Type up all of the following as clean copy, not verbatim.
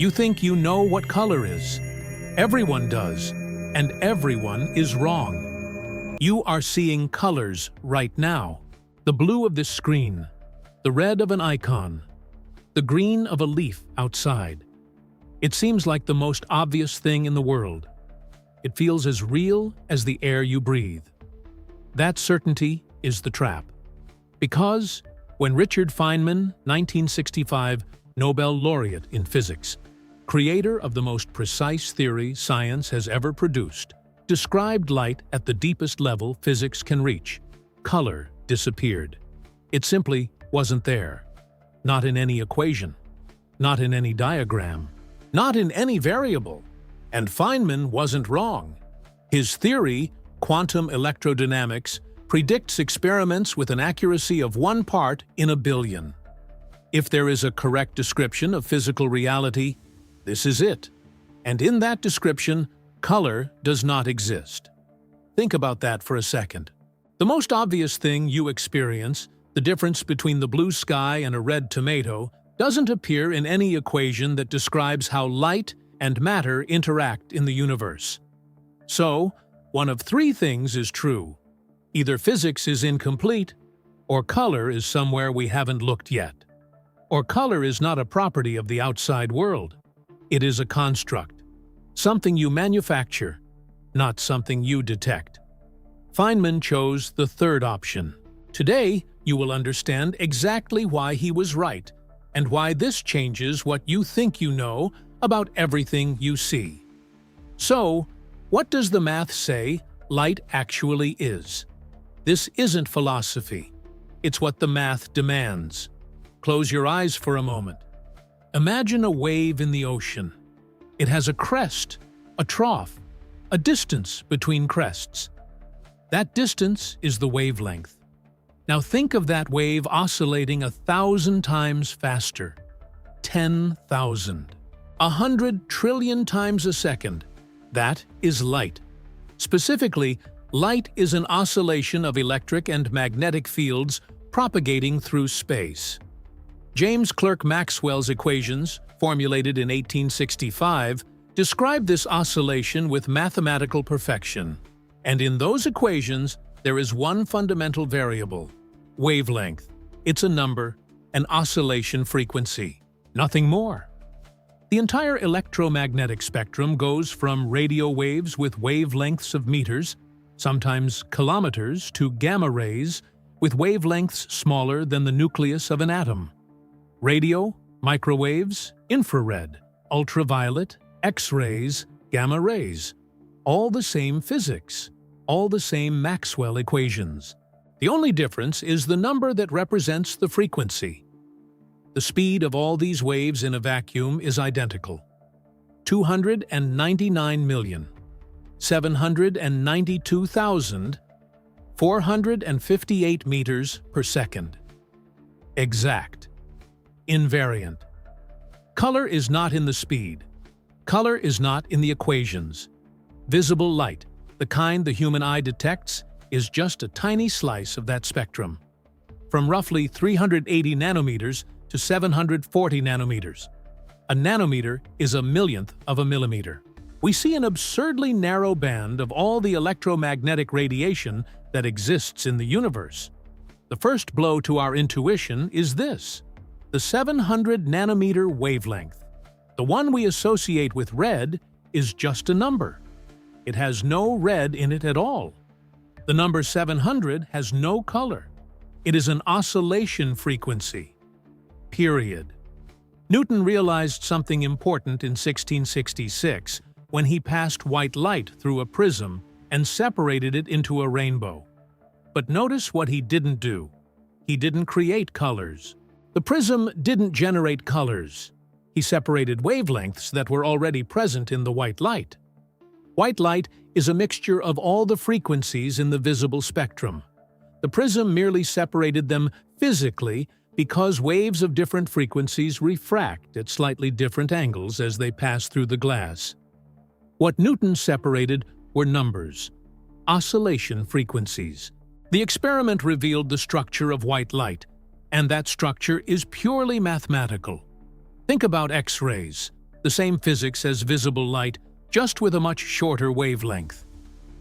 You think you know what color is. Everyone does, and everyone is wrong. You are seeing colors right now. The blue of this screen, the red of an icon, the green of a leaf outside. It seems like the most obvious thing in the world. It feels as real as the air you breathe. That certainty is the trap. Because when Richard Feynman, 1965 Nobel laureate in physics, creator of the most precise theory science has ever produced, described light at the deepest level physics can reach, color disappeared. It simply wasn't there. Not in any equation, not in any diagram, not in any variable. And Feynman wasn't wrong. His theory, quantum electrodynamics, predicts experiments with an accuracy of 1 part in a billion. If there is a correct description of physical reality, this is it. And in that description, color does not exist. Think about that for a second. The most obvious thing you experience, the difference between the blue sky and a red tomato, doesn't appear in any equation that describes how light and matter interact in the universe. So, one of 3 things is true. Either physics is incomplete, or color is somewhere we haven't looked yet. Or color is not a property of the outside world. It is a construct, something you manufacture, not something you detect. Feynman chose the 3rd option. Today, you will understand exactly why he was right, and why this changes what you think you know about everything you see. So, what does the math say light actually is? This isn't philosophy. It's what the math demands. Close your eyes for a moment. Imagine a wave in the ocean. It has a crest, a trough, a distance between crests. That distance is the wavelength. Now think of that wave oscillating 1,000 times faster. 10,000. 100 trillion times a second. That is light. Specifically, light is an oscillation of electric and magnetic fields propagating through space. James Clerk Maxwell's equations, formulated in 1865, describe this oscillation with mathematical perfection. And in those equations, there is one fundamental variable: wavelength. It's a number, an oscillation frequency, nothing more. The entire electromagnetic spectrum goes from radio waves with wavelengths of meters, sometimes kilometers, to gamma rays with wavelengths smaller than the nucleus of an atom. Radio, microwaves, infrared, ultraviolet, X-rays, gamma rays. All the same physics, all the same Maxwell equations. The only difference is the number that represents the frequency. The speed of all these waves in a vacuum is identical: 299,792,458 meters per second. Exact. Invariant. Color is not in the speed. Color is not in the equations. Visible light, the kind the human eye detects, is just a tiny slice of that spectrum. From roughly 380 nanometers to 740 nanometers. A nanometer is a millionth of a millimeter. We see an absurdly narrow band of all the electromagnetic radiation that exists in the universe. The first blow to our intuition is this: the 700 nanometer wavelength. The one we associate with red is just a number. It has no red in it at all. The number 700 has no color. It is an oscillation frequency. Period. Newton realized something important in 1666 when he passed white light through a prism and separated it into a rainbow. But notice what he didn't do. He didn't create colors. The prism didn't generate colors. He separated wavelengths that were already present in the white light. White light is a mixture of all the frequencies in the visible spectrum. The prism merely separated them physically because waves of different frequencies refract at slightly different angles as they pass through the glass. What Newton separated were numbers, oscillation frequencies. The experiment revealed the structure of white light, and that structure is purely mathematical. Think about X-rays. The same physics as visible light, just with a much shorter wavelength.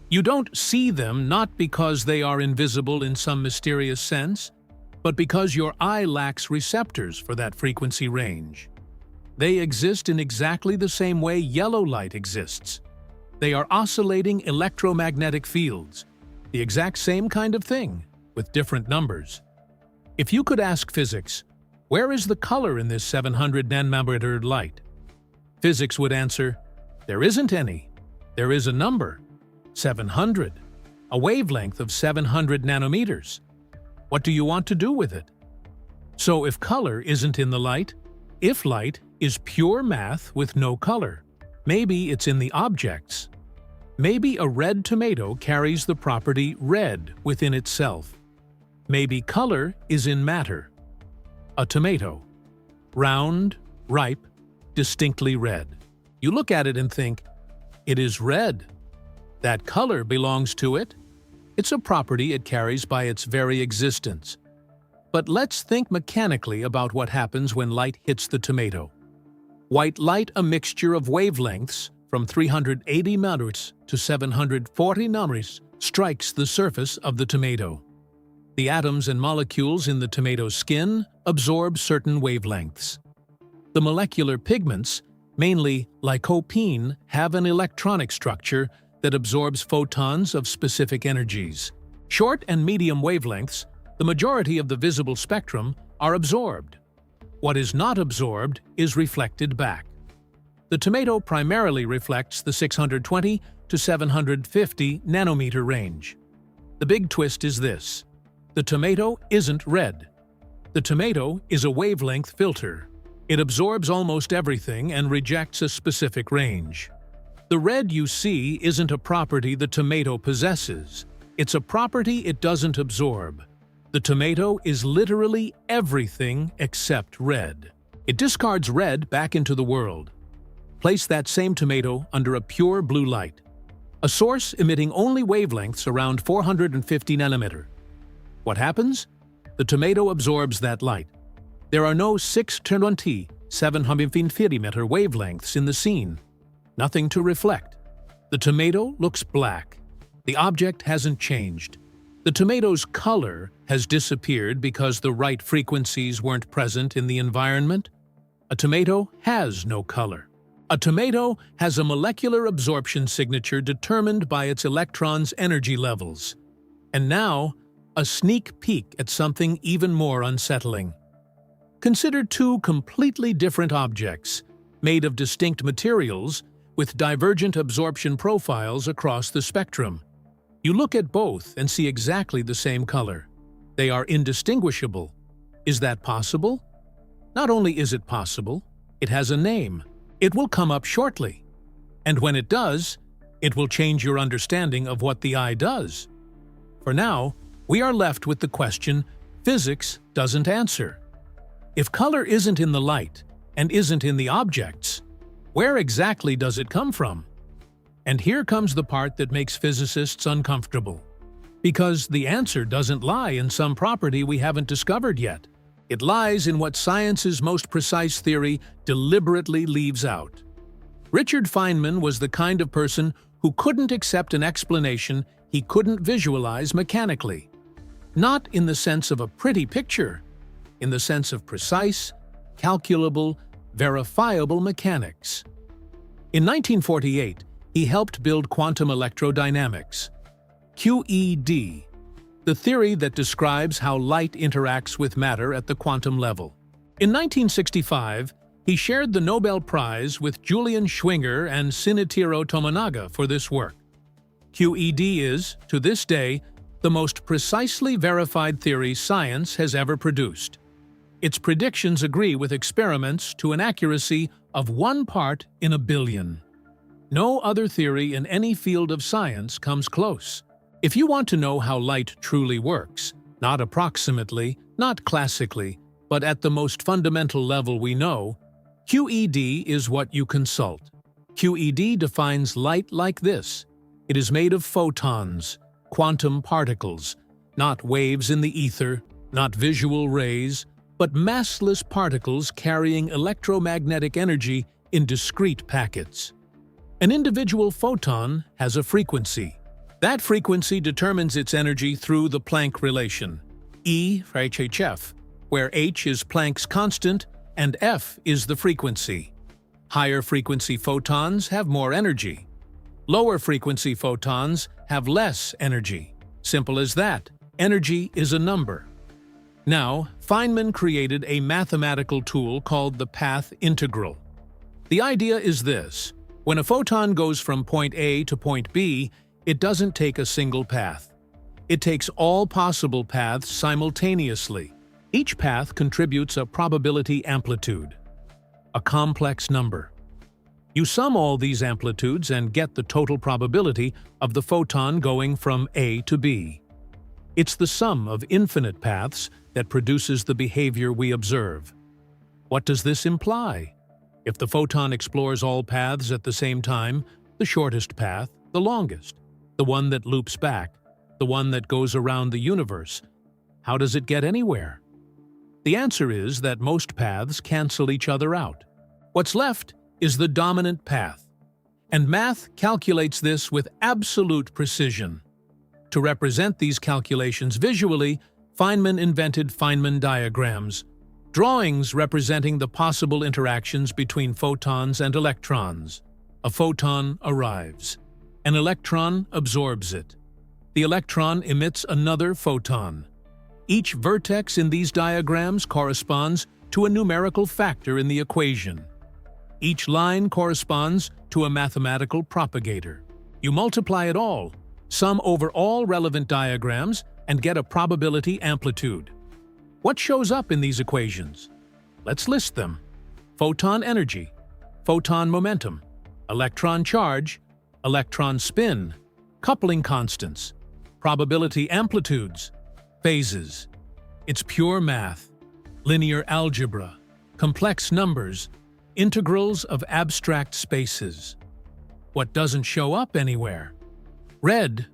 You don't see them not because they are invisible in some mysterious sense, but because your eye lacks receptors for that frequency range. They exist in exactly the same way yellow light exists. They are oscillating electromagnetic fields, the exact same kind of thing, with different numbers. If you could ask physics, where is the color in this 700 nanometer light? Physics would answer, there isn't any. There is a number, 700, a wavelength of 700 nanometers. What do you want to do with it? So if color isn't in the light, if light is pure math with no color, maybe it's in the objects. Maybe a red tomato carries the property red within itself. Maybe color is in matter. A tomato, round, ripe, distinctly red. You look at it and think, it is red. That color belongs to it. It's a property it carries by its very existence. But let's think mechanically about what happens when light hits the tomato. White light, a mixture of wavelengths from 380 nanometers to 740 nanometers, strikes the surface of the tomato. The atoms and molecules in the tomato skin absorb certain wavelengths. The molecular pigments, mainly lycopene, have an electronic structure that absorbs photons of specific energies. Short and medium wavelengths, the majority of the visible spectrum, are absorbed. What is not absorbed is reflected back. The tomato primarily reflects the 620 to 750 nanometer range. The big twist is this: the tomato isn't red. The tomato is a wavelength filter. It absorbs almost everything and rejects a specific range. The red you see isn't a property the tomato possesses. It's a property it doesn't absorb. The tomato is literally everything except red. It discards red back into the world. Place that same tomato under a pure blue light, a source emitting only wavelengths around 450 nanometer. What happens? The tomato absorbs that light. There are no 620, 750 meter wavelengths in the scene. Nothing to reflect. The tomato looks black. The object hasn't changed. The tomato's color has disappeared because the right frequencies weren't present in the environment. A tomato has no color. A tomato has a molecular absorption signature determined by its electrons' energy levels. And now, a sneak peek at something even more unsettling. Consider two completely different objects, made of distinct materials, with divergent absorption profiles across the spectrum. You look at both and see exactly the same color. They are indistinguishable. Is that possible? Not only is it possible, it has a name. It will come up shortly. And when it does, it will change your understanding of what the eye does. For now, we are left with the question physics doesn't answer. If color isn't in the light and isn't in the objects, where exactly does it come from? And here comes the part that makes physicists uncomfortable. Because the answer doesn't lie in some property we haven't discovered yet. It lies in what science's most precise theory deliberately leaves out. Richard Feynman was the kind of person who couldn't accept an explanation he couldn't visualize mechanically. Not in the sense of a pretty picture, in the sense of precise, calculable, verifiable mechanics. In 1948, he helped build quantum electrodynamics, QED, the theory that describes how light interacts with matter at the quantum level. In 1965, he shared the Nobel Prize with Julian Schwinger and Shinichiro Tominaga for this work. QED is, to this day, the most precisely verified theory science has ever produced. Its predictions agree with experiments to an accuracy of 1 part in a billion. No other theory in any field of science comes close. If you want to know how light truly works, not approximately, not classically, but at the most fundamental level we know, QED is what you consult. QED defines light like this. It is made of photons, quantum particles, not waves in the ether, not visual rays, but massless particles carrying electromagnetic energy in discrete packets. An individual photon has a frequency. That frequency determines its energy through the Planck relation, E for hhf, where h is Planck's constant and f is the frequency. Higher frequency photons have more energy. Lower frequency photons have less energy. Simple as that. Energy is a number. Now, Feynman created a mathematical tool called the path integral. The idea is this: when a photon goes from point A to point B, it doesn't take a single path. It takes all possible paths simultaneously. Each path contributes a probability amplitude, a complex number. You sum all these amplitudes and get the total probability of the photon going from A to B. It's the sum of infinite paths that produces the behavior we observe. What does this imply? If the photon explores all paths at the same time, the shortest path, the longest, the one that loops back, the one that goes around the universe, how does it get anywhere? The answer is that most paths cancel each other out. What's left is the dominant path, and math calculates this with absolute precision. To represent these calculations visually, Feynman invented Feynman diagrams, drawings representing the possible interactions between photons and electrons. A photon arrives. An electron absorbs it. The electron emits another photon. Each vertex in these diagrams corresponds to a numerical factor in the equation. Each line corresponds to a mathematical propagator. You multiply it all, sum over all relevant diagrams, and get a probability amplitude. What shows up in these equations? Let's list them. Photon energy, photon momentum, electron charge, electron spin, coupling constants, probability amplitudes, phases. It's pure math, linear algebra, complex numbers, integrals of abstract spaces. What doesn't show up anywhere? Red,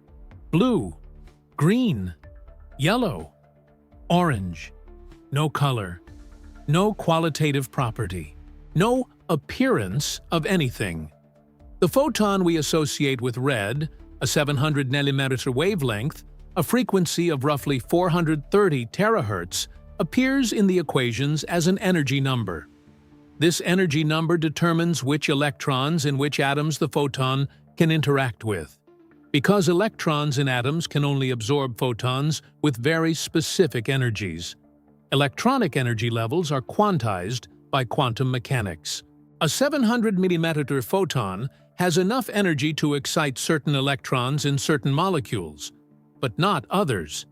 blue, green, yellow, orange. No color, no qualitative property, no appearance of anything. The photon we associate with red, a 700 nanometer wavelength, a frequency of roughly 430 terahertz, appears in the equations as an energy number. This energy number determines which electrons in which atoms the photon can interact with. Because electrons in atoms can only absorb photons with very specific energies, electronic energy levels are quantized by quantum mechanics. A 700 nanometer photon has enough energy to excite certain electrons in certain molecules, but not others.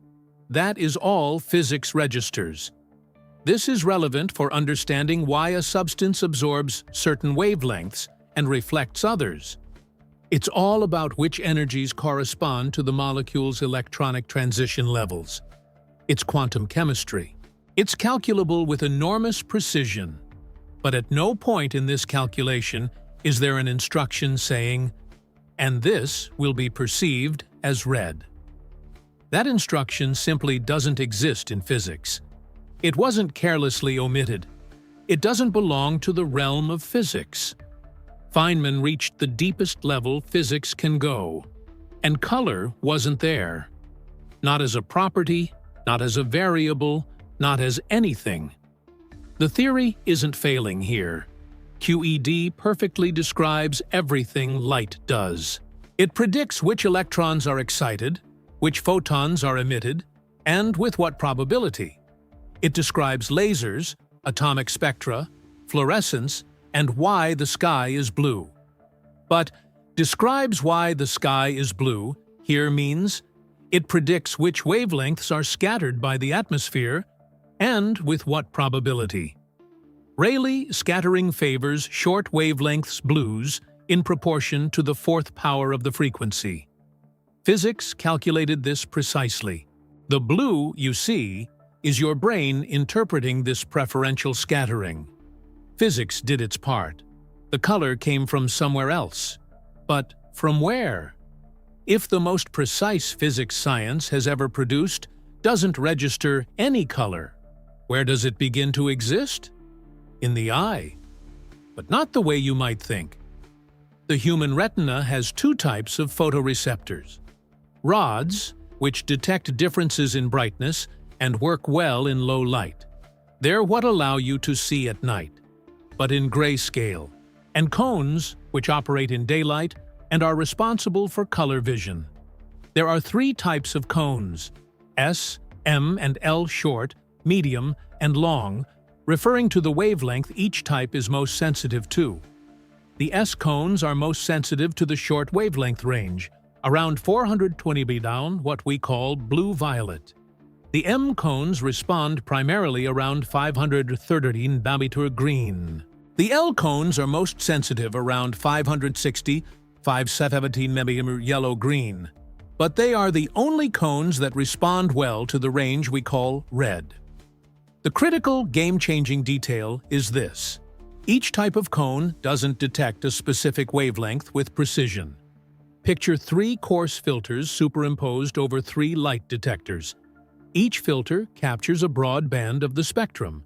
That is all physics registers. This is relevant for understanding why a substance absorbs certain wavelengths and reflects others. It's all about which energies correspond to the molecule's electronic transition levels. It's quantum chemistry. It's calculable with enormous precision. But at no point in this calculation is there an instruction saying, "and this will be perceived as red." That instruction simply doesn't exist in physics. It wasn't carelessly omitted. It doesn't belong to the realm of physics. Feynman reached the deepest level physics can go, and color wasn't there. Not as a property, not as a variable, not as anything. The theory isn't failing here. QED perfectly describes everything light does. It predicts which electrons are excited, which photons are emitted, and with what probability. It describes lasers, atomic spectra, fluorescence, and why the sky is blue. But describes why the sky is blue here means it predicts which wavelengths are scattered by the atmosphere and with what probability. Rayleigh scattering favors short wavelengths blues in proportion to the fourth power of the frequency. Physics calculated this precisely. The blue you see is your brain interpreting this preferential scattering. Physics did its part. The color came from somewhere else. But from where? If the most precise physics science has ever produced doesn't register any color, where does it begin to exist? In the eye. but not the way you might think. The human retina has two types of photoreceptors. Rods, which detect differences in brightness and work well in low light. They're what allow you to see at night, but in grayscale. And cones, which operate in daylight and are responsible for color vision. There are three types of cones: S, M, and L short, medium, and long, referring to the wavelength each type is most sensitive to. The S cones are most sensitive to the short wavelength range, around 420 dB down, what we call blue-violet. The M cones respond primarily around 513 nm green. The L cones are most sensitive around 560, 517 nm yellow-green, but they are the only cones that respond well to the range we call red. The critical, game-changing detail is this. Each type of cone doesn't detect a specific wavelength with precision. Picture three coarse filters superimposed over three light detectors. Each filter captures a broad band of the spectrum,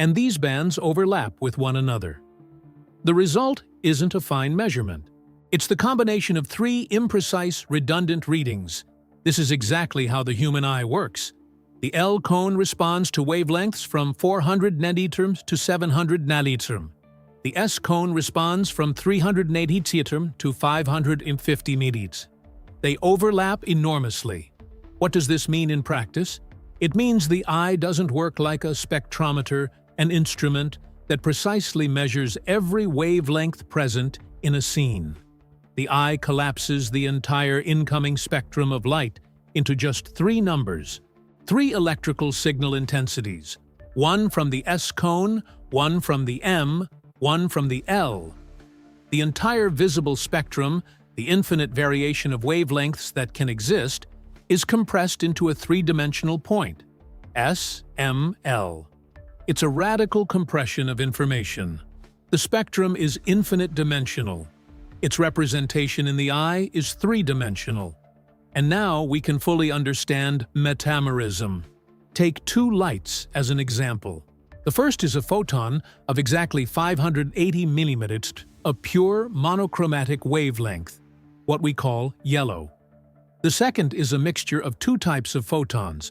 and these bands overlap with one another. The result isn't a fine measurement. It's the combination of three imprecise, redundant readings. This is exactly how the human eye works. The L cone responds to wavelengths from 400 nanometers to 700 nanometers. The S cone responds from 380 to 550 meters. They overlap enormously. What does this mean in practice? It means the eye doesn't work like a spectrometer, an instrument that precisely measures every wavelength present in a scene. The eye collapses the entire incoming spectrum of light into just three numbers, three electrical signal intensities, one from the S cone, one from the M, one from the L. The entire visible spectrum, the infinite variation of wavelengths that can exist, is compressed into a three-dimensional point, S, M, L. It's a radical compression of information. The spectrum is infinite dimensional. Its representation in the eye is three-dimensional. And now we can fully understand metamerism. Take two lights as an example. The first is a photon of exactly 580 millimeters, a pure monochromatic wavelength, what we call yellow. The second is a mixture of two types of photons,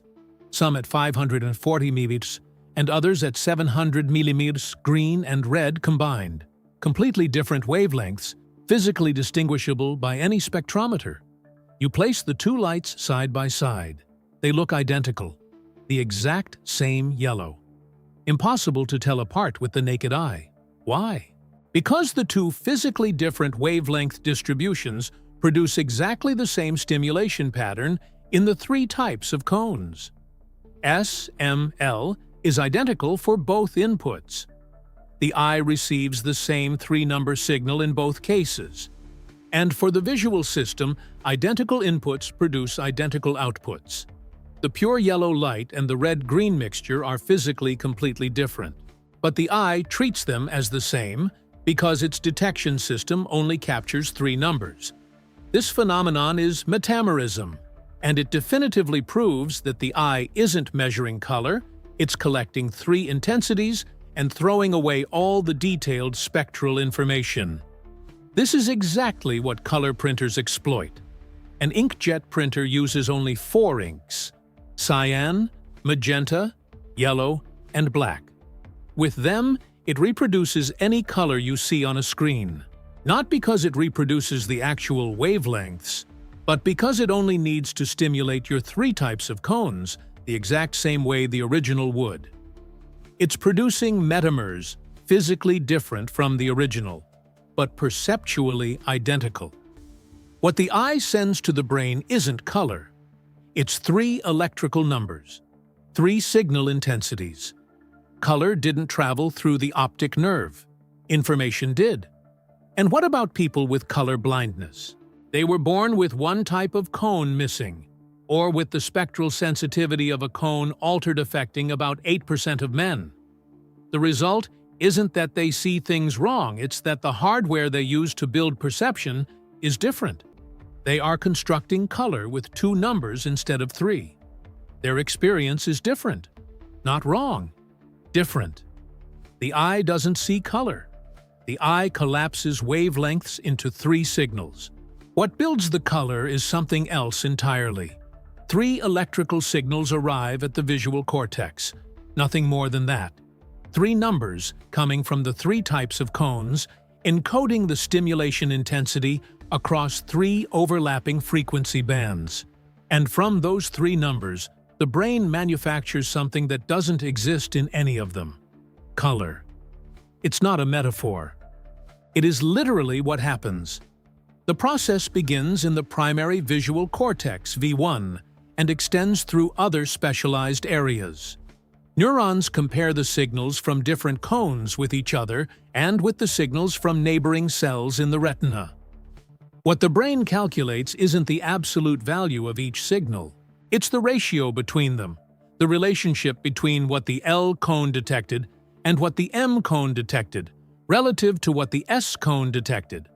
some at 540 millimeters and others at 700 millimeters, green and red combined. Completely different wavelengths, physically distinguishable by any spectrometer. You place the two lights side by side. They look identical, the exact same yellow. Impossible to tell apart with the naked eye. Why? Because the two physically different wavelength distributions produce exactly the same stimulation pattern in the three types of cones. S, M, L is identical for both inputs. The eye receives the same three-number signal in both cases. And for the visual system, identical inputs produce identical outputs. The pure yellow light and the red-green mixture are physically completely different, but the eye treats them as the same because its detection system only captures three numbers. This phenomenon is metamerism, and it definitively proves that the eye isn't measuring color, it's collecting three intensities and throwing away all the detailed spectral information. This is exactly what color printers exploit. An inkjet printer uses only four inks: cyan, magenta, yellow, and black. With them, it reproduces any color you see on a screen. Not because it reproduces the actual wavelengths, but because it only needs to stimulate your three types of cones the exact same way the original would. It's producing metamers, physically different from the original, but perceptually identical. What the eye sends to the brain isn't color. It's three electrical numbers, three signal intensities. Color didn't travel through the optic nerve. Information did. And what about people with color blindness? They were born with one type of cone missing, or with the spectral sensitivity of a cone altered, affecting about 8% of men. The result isn't that they see things wrong, it's that the hardware they use to build perception is different. They are constructing color with two numbers instead of three. Their experience is different. Not wrong. Different. The eye doesn't see color. The eye collapses wavelengths into three signals. What builds the color is something else entirely. Three electrical signals arrive at the visual cortex, nothing more than that. Three numbers coming from the three types of cones, encoding the stimulation intensity across three overlapping frequency bands. And from those three numbers, the brain manufactures something that doesn't exist in any of them: color. It's not a metaphor. It is literally what happens. The process begins in the primary visual cortex, V1, and extends through other specialized areas. Neurons compare the signals from different cones with each other and with the signals from neighboring cells in the retina. What the brain calculates isn't the absolute value of each signal. It's the ratio between them, the relationship between what the L cone detected and what the M cone detected, relative to what the S cone detected.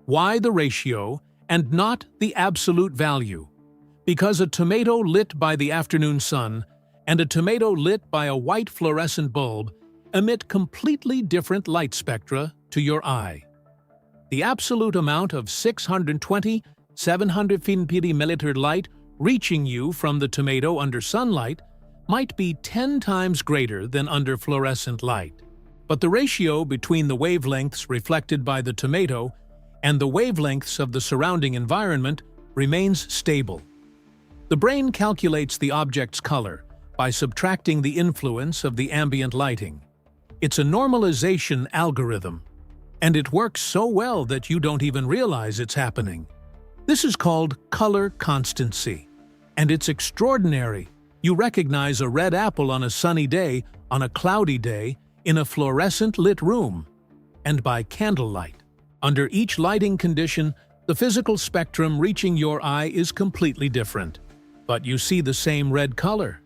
Why the ratio and not the absolute value? Because a tomato lit by the afternoon sun and a tomato lit by a white fluorescent bulb emit completely different light spectra to your eye. The absolute amount of 620, 750 milliliter light reaching you from the tomato under sunlight might be 10 times greater than under fluorescent light. But the ratio between the wavelengths reflected by the tomato and the wavelengths of the surrounding environment remains stable. The brain calculates the object's color by subtracting the influence of the ambient lighting. It's a normalization algorithm, and it works so well that you don't even realize it's happening. This is called color constancy, and it's extraordinary. You recognize a red apple on a sunny day, on a cloudy day, in a fluorescent-lit room, and by candlelight. Under each lighting condition, the physical spectrum reaching your eye is completely different, but you see the same red color.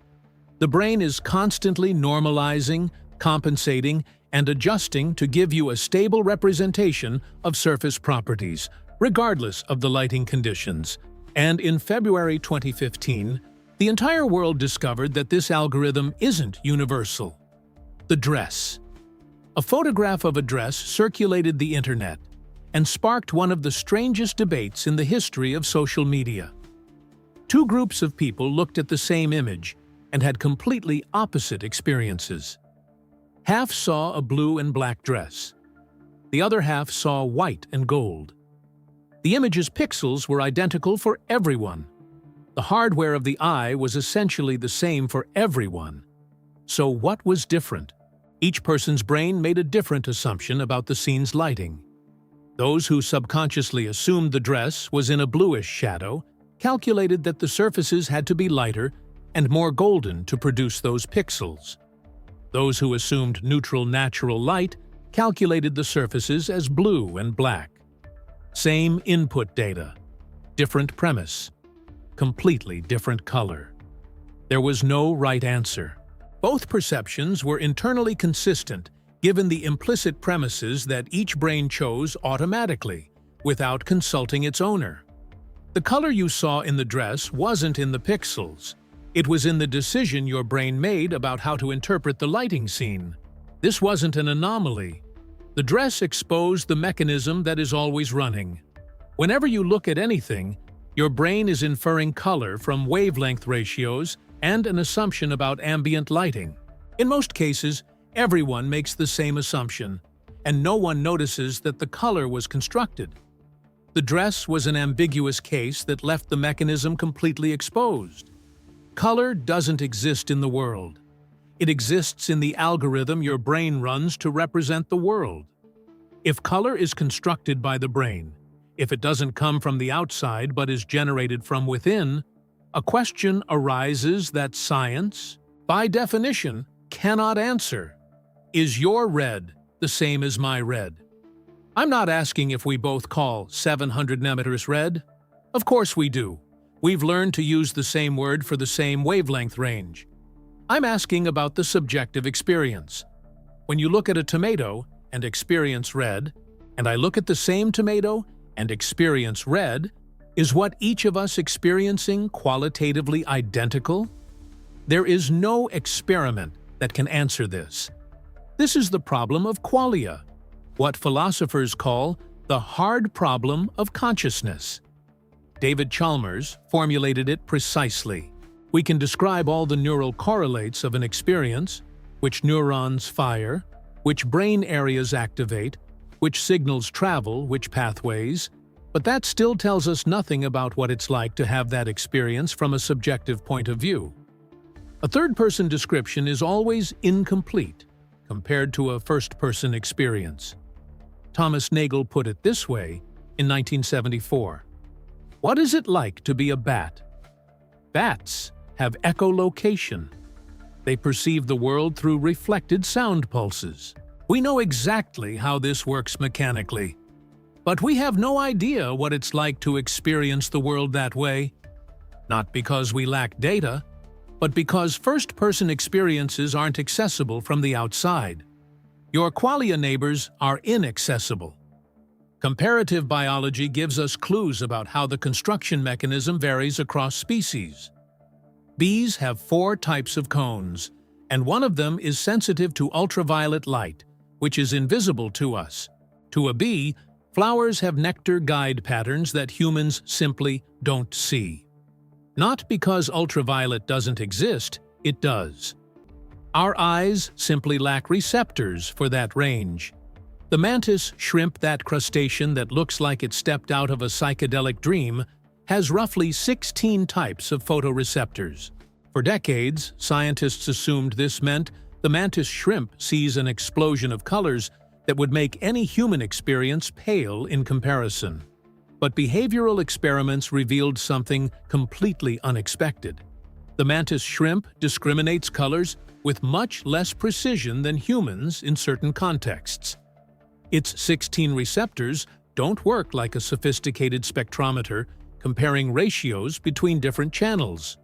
The brain is constantly normalizing, compensating, and adjusting to give you a stable representation of surface properties, regardless of the lighting conditions. And in February 2015, the entire world discovered that this algorithm isn't universal. The dress. A photograph of a dress circulated the internet and sparked one of the strangest debates in the history of social media. Two groups of people looked at the same image and had completely opposite experiences. Half saw a blue and black dress. The other half saw white and gold. The image's pixels were identical for everyone. The hardware of the eye was essentially the same for everyone. So what was different? Each person's brain made a different assumption about the scene's lighting. Those who subconsciously assumed the dress was in a bluish shadow calculated that the surfaces had to be lighter and more golden to produce those pixels. Those who assumed neutral natural light calculated the surfaces as blue and black. Same input data, different premise, completely different color. There was no right answer. Both perceptions were internally consistent given the implicit premises that each brain chose automatically, without consulting its owner. The color you saw in the dress wasn't in the pixels. It was in the decision your brain made about how to interpret the lighting scene. This wasn't an anomaly. The dress exposed the mechanism that is always running. Whenever you look at anything, your brain is inferring color from wavelength ratios and an assumption about ambient lighting. In most cases, everyone makes the same assumption, and no one notices that the color was constructed. The dress was an ambiguous case that left the mechanism completely exposed. Color doesn't exist in the world. It exists in the algorithm your brain runs to represent the world. If color is constructed by the brain, if it doesn't come from the outside but is generated from within, a question arises that science, by definition, cannot answer. Is your red the same as my red? I'm not asking if we both call 700 nanometers red. Of course we do. We've learned to use the same word for the same wavelength range. I'm asking about the subjective experience. When you look at a tomato and experience red, and I look at the same tomato and experience red, is what each of us experiencing qualitatively identical? There is no experiment that can answer this. This is the problem of qualia. what philosophers call the hard problem of consciousness. David Chalmers formulated it precisely. We can describe all the neural correlates of an experience, which neurons fire, which brain areas activate, which signals travel, which pathways, but that still tells us nothing about what it's like to have that experience from a subjective point of view. A third-person description is always incomplete compared to a first-person experience. Thomas Nagel put it this way in 1974. What is it like to be a bat? Bats have echolocation. They perceive the world through reflected sound pulses. We know exactly how this works mechanically, but we have no idea what it's like to experience the world that way. Not because we lack data, but because first-person experiences aren't accessible from the outside. Your qualia neighbors are inaccessible. Comparative biology gives us clues about how the construction mechanism varies across species. Bees have 4 types of cones, and one of them is sensitive to ultraviolet light, which is invisible to us. To a bee, flowers have nectar guide patterns that humans simply don't see. Not because ultraviolet doesn't exist, it does. Our eyes simply lack receptors for that range. The mantis shrimp, that crustacean that looks like it stepped out of a psychedelic dream, has roughly 16 types of photoreceptors. For decades, scientists assumed this meant the mantis shrimp sees an explosion of colors that would make any human experience pale in comparison. But behavioral experiments revealed something completely unexpected. The mantis shrimp discriminates colors with much less precision than humans in certain contexts. Its 16 receptors don't work like a sophisticated spectrometer comparing ratios between different channels.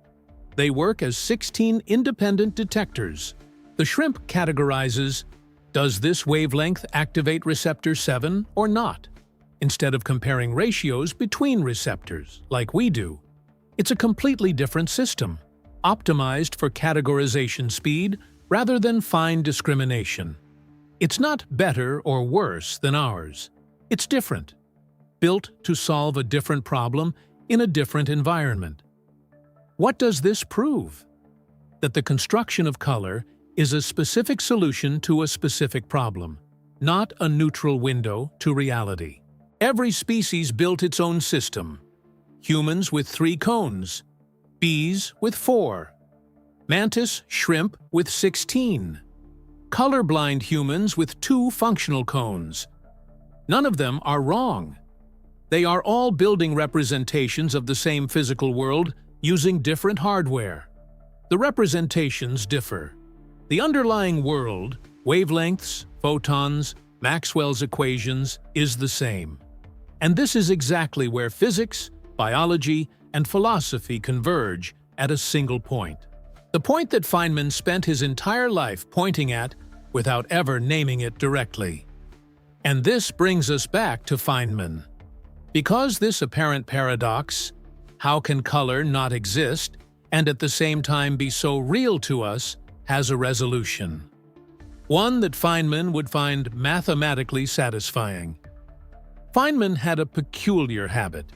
They work as 16 independent detectors. The shrimp categorizes, does this wavelength activate receptor 7 or not? Instead of comparing ratios between receptors, like we do. It's a completely different system, optimized for categorization speed rather than fine discrimination. It's not better or worse than ours. It's different, built to solve a different problem in a different environment. What does this prove? That the construction of color is a specific solution to a specific problem, not a neutral window to reality. Every species built its own system. Humans with 3 cones, bees with 4, mantis shrimp with 16, colorblind humans with 2 functional cones. None of them are wrong. They are all building representations of the same physical world using different hardware. The representations differ. The underlying world, wavelengths, photons, Maxwell's equations, is the same. And this is exactly where physics, biology, and philosophy converge at a single point. The point that Feynman spent his entire life pointing at without ever naming it directly. And this brings us back to Feynman. Because this apparent paradox, how can color not exist and at the same time be so real to us, has a resolution. One that Feynman would find mathematically satisfying. Feynman had a peculiar habit.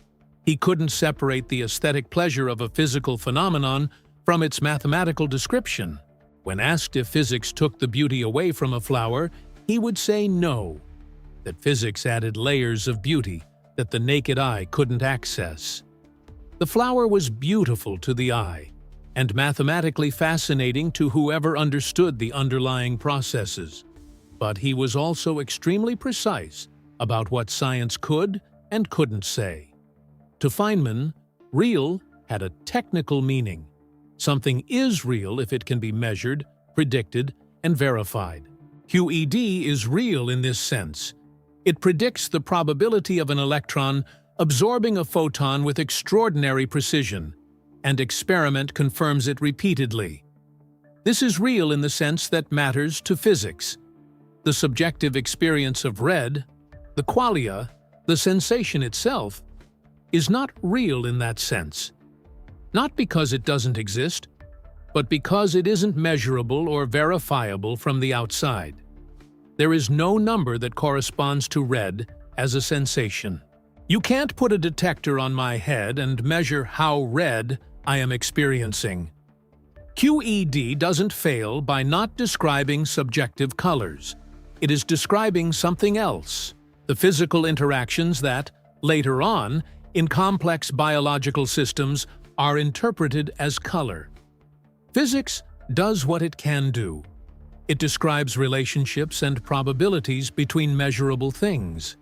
He couldn't separate the aesthetic pleasure of a physical phenomenon from its mathematical description. When asked if physics took the beauty away from a flower, he would say no, that physics added layers of beauty that the naked eye couldn't access. The flower was beautiful to the eye, and mathematically fascinating to whoever understood the underlying processes. But he was also extremely precise about what science could and couldn't say. To Feynman, real had a technical meaning. Something is real if it can be measured, predicted, and verified. QED is real in this sense. It predicts the probability of an electron absorbing a photon with extraordinary precision, and experiment confirms it repeatedly. This is real in the sense that matters to physics. The subjective experience of red, the qualia, the sensation itself, is not real in that sense. Not because it doesn't exist, but because it isn't measurable or verifiable from the outside. There is no number that corresponds to red as a sensation. You can't put a detector on my head and measure how red I am experiencing. QED doesn't fail by not describing subjective colors. It is describing something else, the physical interactions that, later on, in complex biological systems, are interpreted as color. Physics does what it can do. It describes relationships and probabilities between measurable things.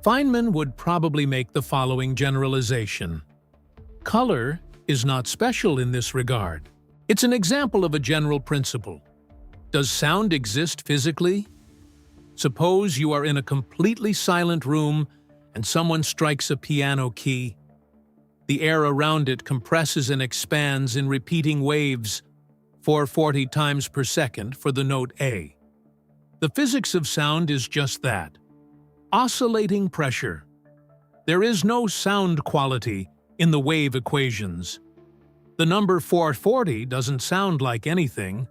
Feynman would probably make the following generalization. Color is not special in this regard. It's an example of a general principle. Does sound exist physically? Suppose you are in a completely silent room and someone strikes a piano key. The air around it compresses and expands in repeating waves, 440 times per second for the note A. The physics of sound is just that. Oscillating pressure. There is no sound quality in the wave equations. The number 440 doesn't sound like anything.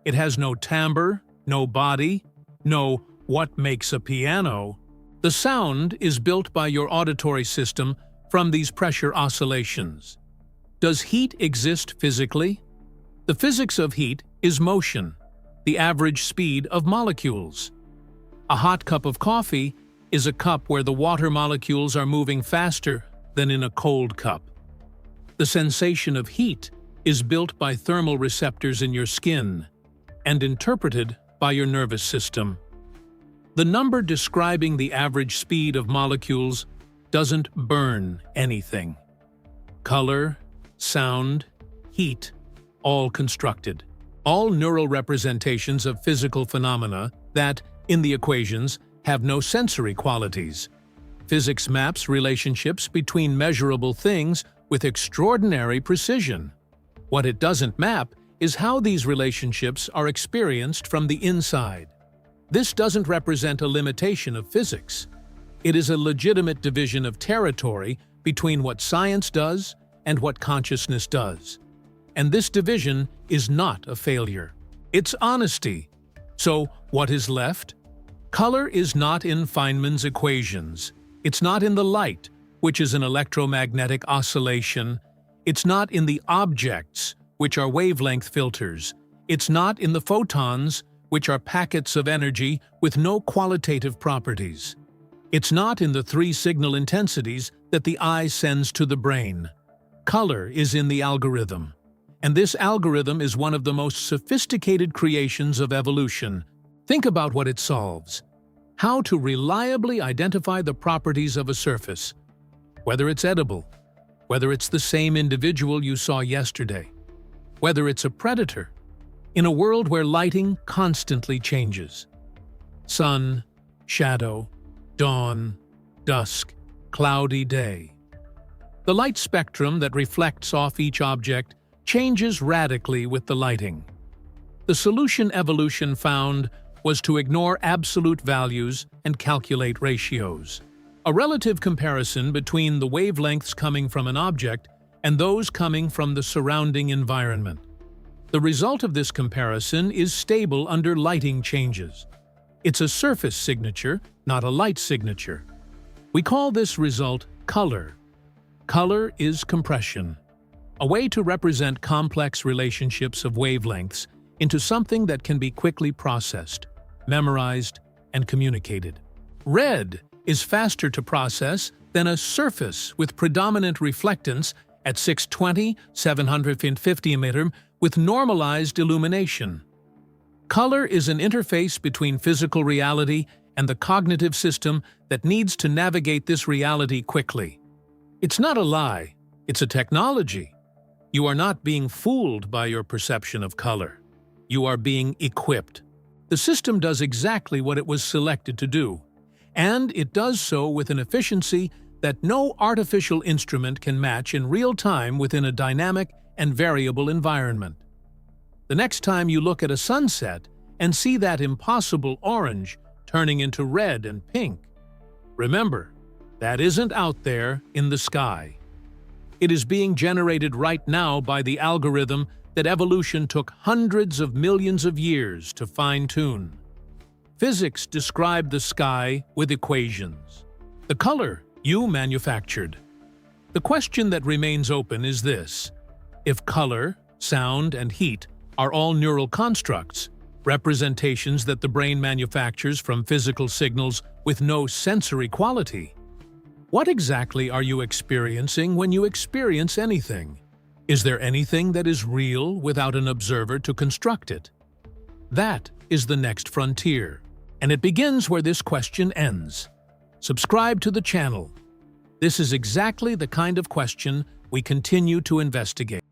It has no timbre, no body, no what makes a piano. The sound is built by your auditory system from these pressure oscillations. Does heat exist physically? The physics of heat is motion, the average speed of molecules. A hot cup of coffee is a cup where the water molecules are moving faster than in a cold cup. The sensation of heat is built by thermal receptors in your skin and interpreted by your nervous system. The number describing the average speed of molecules doesn't burn anything. Color, sound, heat, all constructed. All neural representations of physical phenomena that, in the equations, have no sensory qualities. Physics maps relationships between measurable things with extraordinary precision. What it doesn't map is how these relationships are experienced from the inside. This doesn't represent a limitation of physics. It is a legitimate division of territory between what science does and what consciousness does. And this division is not a failure. It's honesty. So, what is left? Color is not in Feynman's equations. It's not in the light, which is an electromagnetic oscillation. It's not in the objects, which are wavelength filters. It's not in the photons, which are packets of energy with no qualitative properties. It's not in the three signal intensities that the eye sends to the brain. Color is in the algorithm. And this algorithm is one of the most sophisticated creations of evolution. Think about what it solves. How to reliably identify the properties of a surface, whether it's edible, whether it's the same individual you saw yesterday, whether it's a predator, in a world where lighting constantly changes. Sun, shadow, dawn, dusk, cloudy day. The light spectrum that reflects off each object changes radically with the lighting. The solution evolution found was to ignore absolute values and calculate ratios. A relative comparison between the wavelengths coming from an object and those coming from the surrounding environment. The result of this comparison is stable under lighting changes. It's a surface signature, not a light signature. We call this result color. Color is compression, a way to represent complex relationships of wavelengths into something that can be quickly processed, memorized, and communicated. Red is faster to process than a surface with predominant reflectance at 620, 750 mm with normalized illumination. Color is an interface between physical reality and the cognitive system that needs to navigate this reality quickly. It's not a lie, it's a technology. You are not being fooled by your perception of color. You are being equipped. The system does exactly what it was selected to do, and it does so with an efficiency that no artificial instrument can match in real time within a dynamic and variable environment. The next time you look at a sunset and see that impossible orange turning into red and pink, remember, that isn't out there in the sky. It is being generated right now by the algorithm that evolution took hundreds of millions of years to fine-tune. Physics described the sky with equations. The color you manufactured. The question that remains open is this: if color, sound, and heat are all neural constructs, representations that the brain manufactures from physical signals with no sensory quality, what exactly are you experiencing when you experience anything? Is there anything that is real without an observer to construct it? That is the next frontier, and it begins where this question ends. Subscribe to the channel. This is exactly the kind of question we continue to investigate.